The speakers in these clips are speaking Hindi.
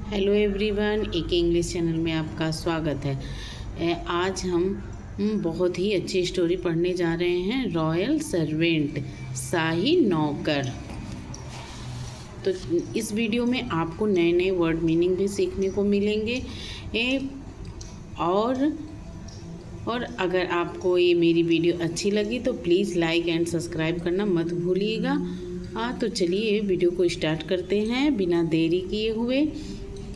हेलो एवरीवन, एक इंग्लिश चैनल में आपका स्वागत है। आज हम बहुत ही अच्छी स्टोरी पढ़ने जा रहे हैं, रॉयल सर्वेंट, शाही नौकर। तो इस वीडियो में आपको नए नए वर्ड मीनिंग भी सीखने को मिलेंगे। और अगर आपको ये मेरी वीडियो अच्छी लगी तो प्लीज़ लाइक एंड सब्सक्राइब करना मत भूलिएगा। तो चलिए वीडियो को स्टार्ट करते हैं बिना देरी किए हुए।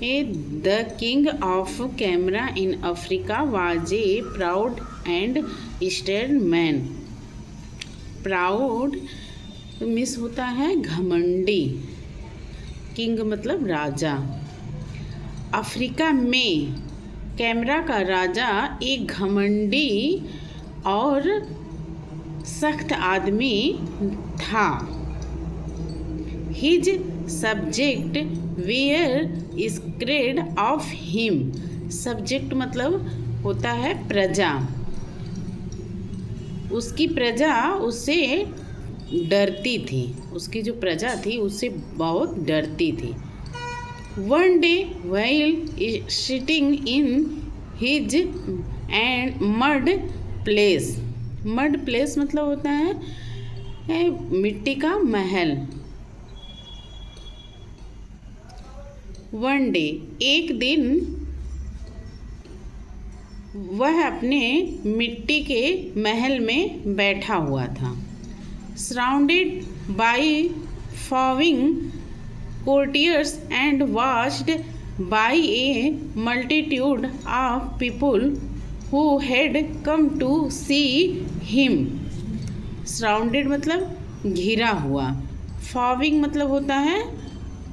The king of camera in Africa was a proud and stern man. Proud miss होता है घमंडी, किंग मतलब राजा। अफ्रीका में कैमरा का राजा एक घमंडी और सख्त आदमी था। His subject were scared of him. Subject मतलब होता है प्रजा। उसकी प्रजा उससे डरती थी, उसकी जो प्रजा थी उससे बहुत डरती थी। One day while sitting in his and mud place. Mud place मतलब होता है मिट्टी का महल। वन डे एक दिन वह अपने मिट्टी के महल में बैठा हुआ था। Surrounded by fawning courtiers and watched by a multitude of people who had come to see him. Surrounded मतलब घिरा हुआ, फॉविंग मतलब होता है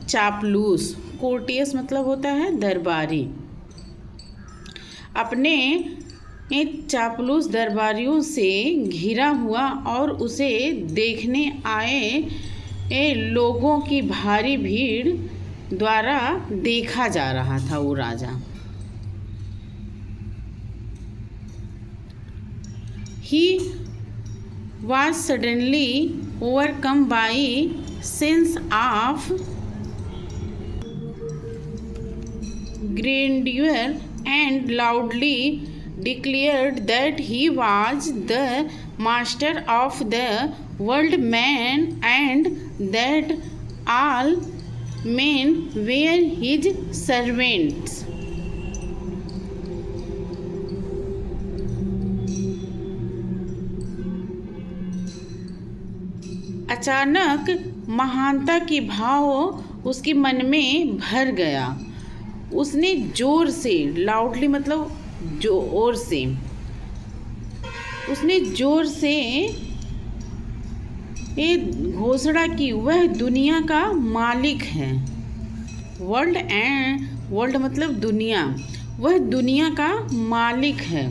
चापलूस, कोर्टियस मतलब होता है दरबारी। अपने चापलूस दरबारियों से घिरा हुआ और उसे देखने आए लोगों की भारी भीड़ द्वारा देखा जा रहा था वो राजा। ही was suddenly overcome by sense of grandeur and loudly declared that he was the master of the world man and that all men were his servants. अचानक महानता की भाव उसके मन में भर गया। उसने जोर से, लाउडली मतलब जोर से, उसने जोर से घोषणा की वह दुनिया का मालिक है। वर्ल्ड मतलब दुनिया, वह दुनिया का मालिक है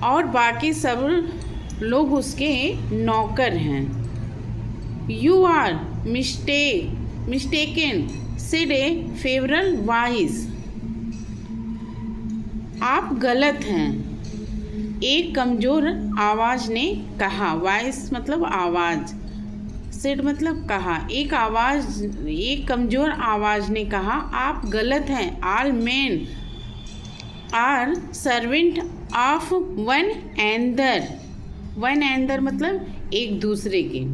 और बाकी सब लोग उसके नौकर हैं। You are mistaken said a feeble voice. आप गलत हैं, एक कमज़ोर आवाज़ ने कहा। वॉइस मतलब आवाज़, सेड मतलब कहा। एक कमज़ोर आवाज़ ने कहा, आप गलत हैं। All men are servant of one another. One another मतलब एक दूसरे के।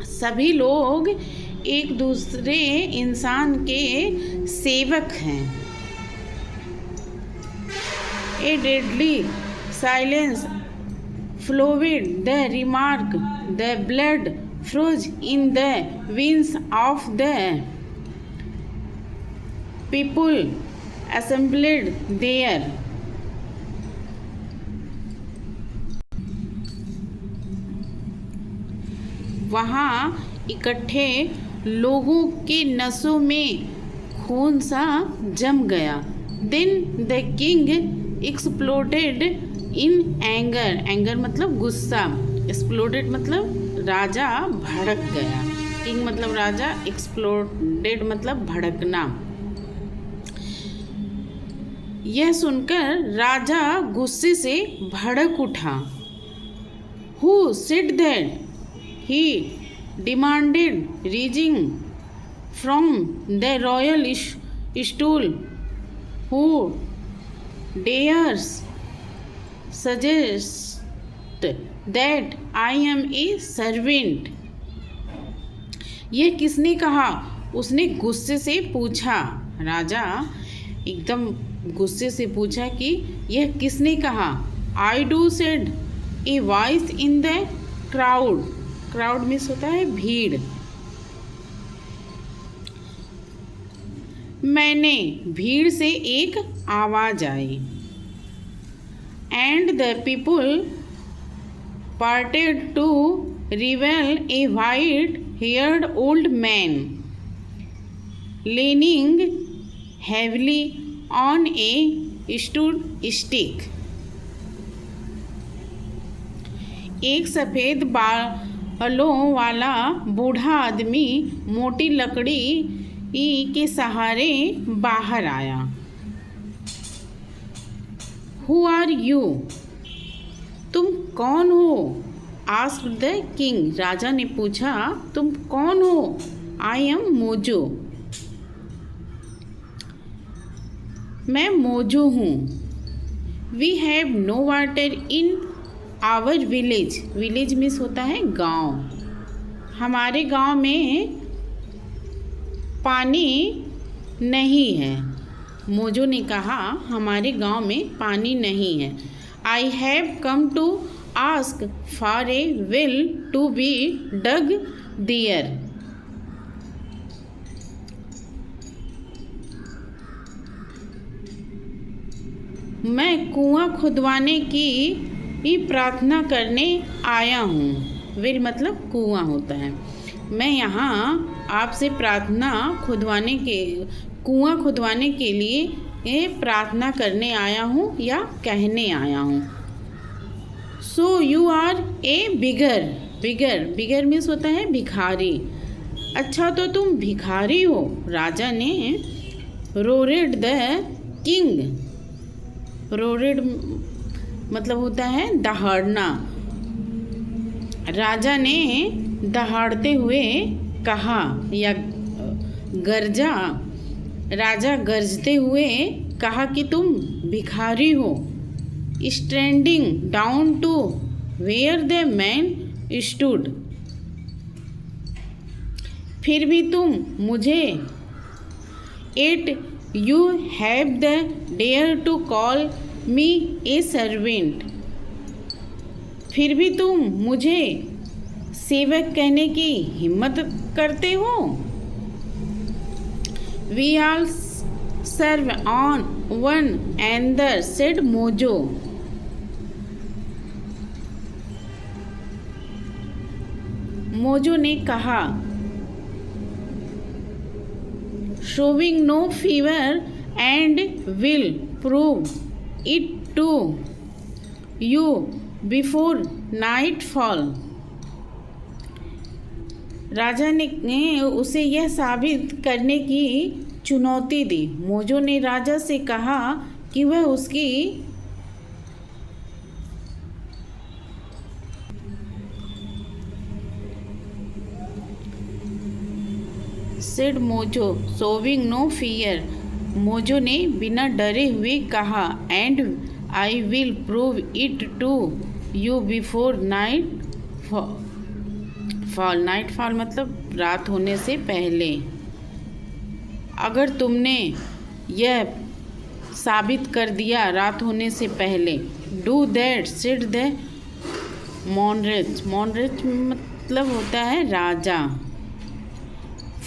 सभी लोग एक दूसरे इंसान के सेवक हैं। ए deadly silence followed the remark. The blood froze in the veins of the people assembled there. वहाँ इकट्ठे लोगों के नसों में खून सा जम गया। Then the king exploded in anger. Anger मतलब गुस्सा, एक्सप्लोडेड मतलब राजा भड़क गया। किंग मतलब राजा, एक्सप्लोडेड मतलब भड़कना। यह सुनकर राजा गुस्से से भड़क उठा। Who said that? He demanded, reaching from the royal stool who dares suggest that I am a servant. यह किसने कहा? उसने गुस्से से पूछा। राजा एकदम गुस्से से पूछा कि यह किसने कहा? I do said a voice in the crowd. Crowd means होता है भीड़। मैंने, भीड़ से एक आवाज आई। And the people parted to reveal a white haired old man leaning heavily on a stood stick। एक सफ़ेद बालों वाला बूढ़ा आदमी मोटी लकड़ी के सहारे बाहर आया। Who are you? तुम कौन हो? asked the king। राजा ने पूछा, तुम कौन हो? I am Mojo. मैं मोजो हूँ। We have no water in our village. Village means होता है गांव। हमारे गांव में पानी नहीं है। मोजो ने कहा, हमारे गांव में पानी नहीं है। I have come to ask for a well to be dug there. मैं कुआं खुदवाने की प्रार्थना करने आया हूँ। वेल मतलब कुआं होता है। मैं यहाँ आपसे कुआं खुदवाने के लिए प्रार्थना करने आया हूँ या कहने आया हूँ। So you are a beggar. Beggar means होता है भिखारी। अच्छा तो तुम भिखारी हो, राजा ने रोरेड द किंग। रोरेड मतलब होता है दहाड़ना। राजा ने दहाड़ते हुए कहा या गरजा। राजा गरजते हुए कहा कि तुम भिखारी हो। Standing down to where the man stood. फिर भी तुम मुझे yet you have the dare to call me a servant. फिर भी तुम मुझे सेवक कहने की हिम्मत करते हो। We all serve on one another said Mojo. Mojo ने कहा, showing no fear and will prove it to you before nightfall। राजा ने उसे यह साबित करने की चुनौती दी। मोजो ने राजा से कहा कि वह उसकी said Mojo showing no fear. Mojo ने बिना डरे हुए कहा, and I will prove it to you before nightfall. Nightfall मतलब रात होने से पहले। अगर तुमने यह साबित कर दिया रात होने से पहले। Do that said the monarch. Monarch मतलब होता है राजा।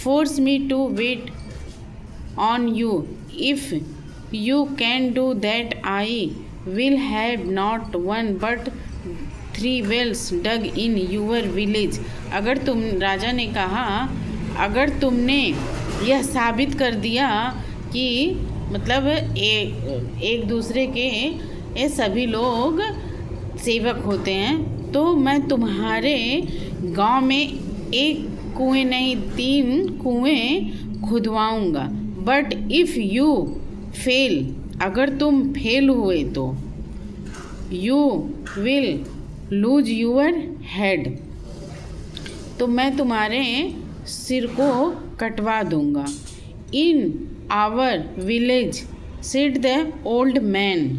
Force me to wait on you. If you can do that I will have not one but 3 wells dug in your village. अगर तुम, राजा ने कहा, अगर तुमने यह साबित कर दिया कि मतलब एक दूसरे के ये सभी लोग सेवक होते हैं, तो मैं तुम्हारे गांव में एक कुएं नहीं 3 कुएं खुदवाऊंगा। बट इफ़ यू फेल, अगर तुम फेल हुए तो you will lose your head, तो मैं तुम्हारे सिर को कटवा दूंगा। In our village said the old man,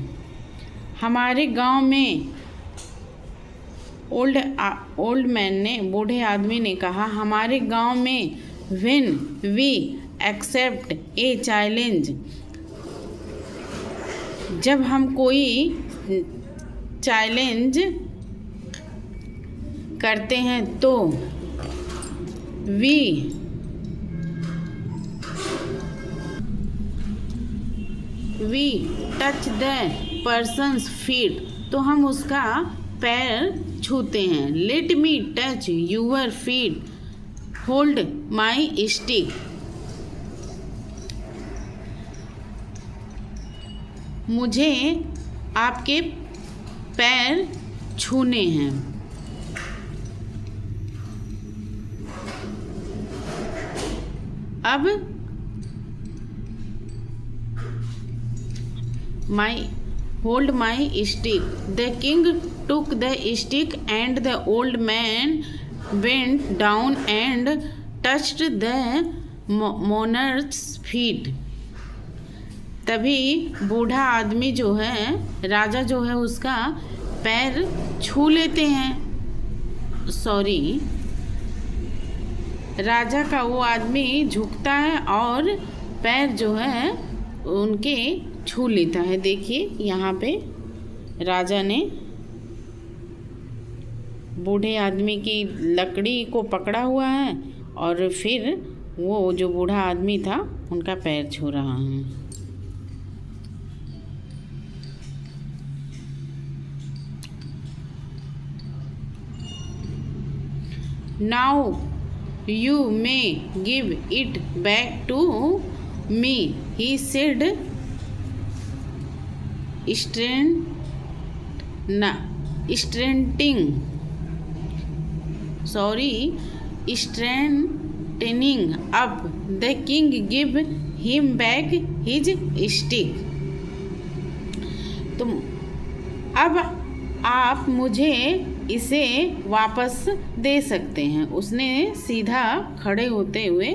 हमारे गांव में, ओल्ड मैन ने, बूढ़े आदमी ने कहा, हमारे गांव में, when we accept a challenge, जब हम कोई चैलेंज करते हैं तो we touch the person's feet, तो हम उसका पैर छूते हैं। Let me touch your feet, hold my stick, मुझे आपके पैर छूने हैं। अब hold my stick. The king took the stick and the old man bent down and touched the monarch's feet. तभी बूढ़ा आदमी जो है, राजा जो है, उसका पैर छू लेते हैं। राजा का वो आदमी झुकता है और पैर जो है उनके छू लेता है। देखिए यहाँ पे राजा ने बूढ़े आदमी की लकड़ी को पकड़ा हुआ है और फिर वो जो बूढ़ा आदमी था उनका पैर छू रहा है। Now you may give it back to me, he said, straightening up. The king gave him back his stick. तो अब आप मुझे इसे वापस दे सकते हैं, उसने सीधा खड़े होते हुए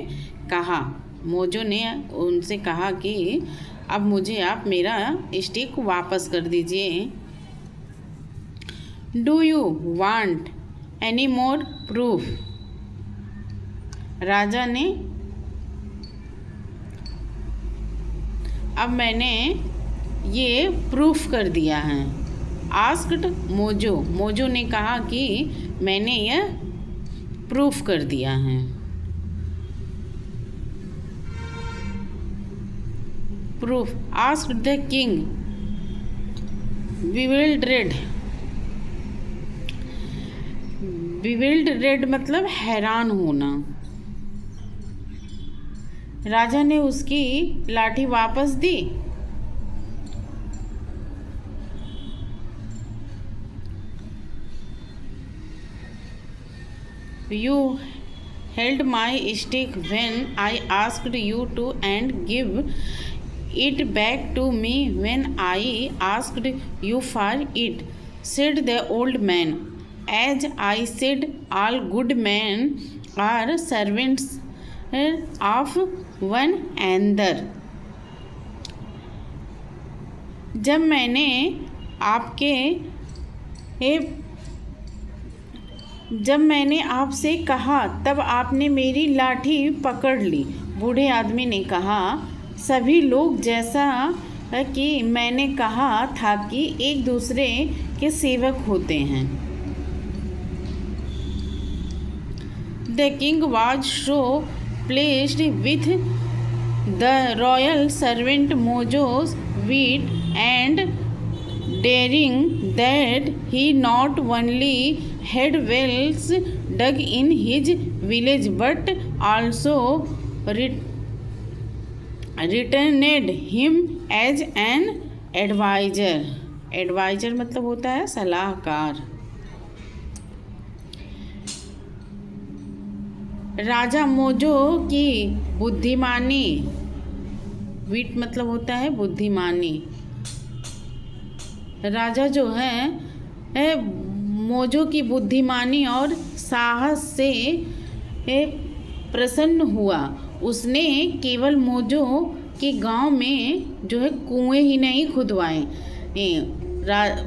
कहा। मोजो ने उनसे कहा कि अब मुझे आप मेरा स्टिक वापस कर दीजिए। Do you want any more proof? राजा ने, अब मैंने ये प्रूफ कर दिया है। आस्क्ड मोजो ने कहा कि मैंने यह प्रूफ कर दिया है। Proof. Asked the king bewildered मतलब हैरान होना। राजा ने उसकी लाठी वापस दी। You held my stick when I asked you to and give it back to me when I asked you for it, said the old man. As I said, all good men are servants of one another. जब मैंने आपसे कहा तब आपने मेरी लाठी पकड़ ली। बूढ़े आदमी ने कहा, सभी लोग जैसा कि मैंने कहा था कि एक दूसरे के सेवक होते हैं। The king was so pleased with the royal servant mojos wit and daring that he not only had wells dug in his village but also returned him as an advisor. Advisor मतलब होता है सलाहकार। राजा मोजो की बुद्धिमानी, वीट मतलब होता है बुद्धिमानी। राजा जो है मोजो की बुद्धिमानी और साहस से प्रसन्न हुआ। उसने केवल मोजो के गांव में जो है कुएं ही नहीं खुदवाए,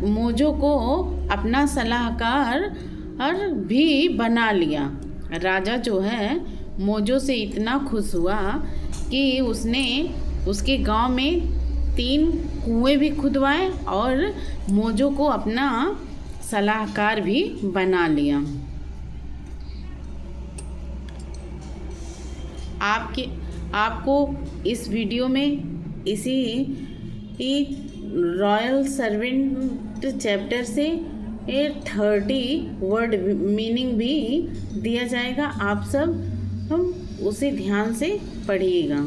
मोजो को अपना सलाहकार भी बना लिया। राजा जो है मोजो से इतना खुश हुआ कि उसने उसके गांव में 3 कुएं भी खुदवाए और मोजो को अपना सलाहकार भी बना लिया। आपको इस वीडियो में इसी रॉयल सर्वेंट चैप्टर से 30 वर्ड मीनिंग भी दिया जाएगा। आप सब उसे ध्यान से पढ़िएगा।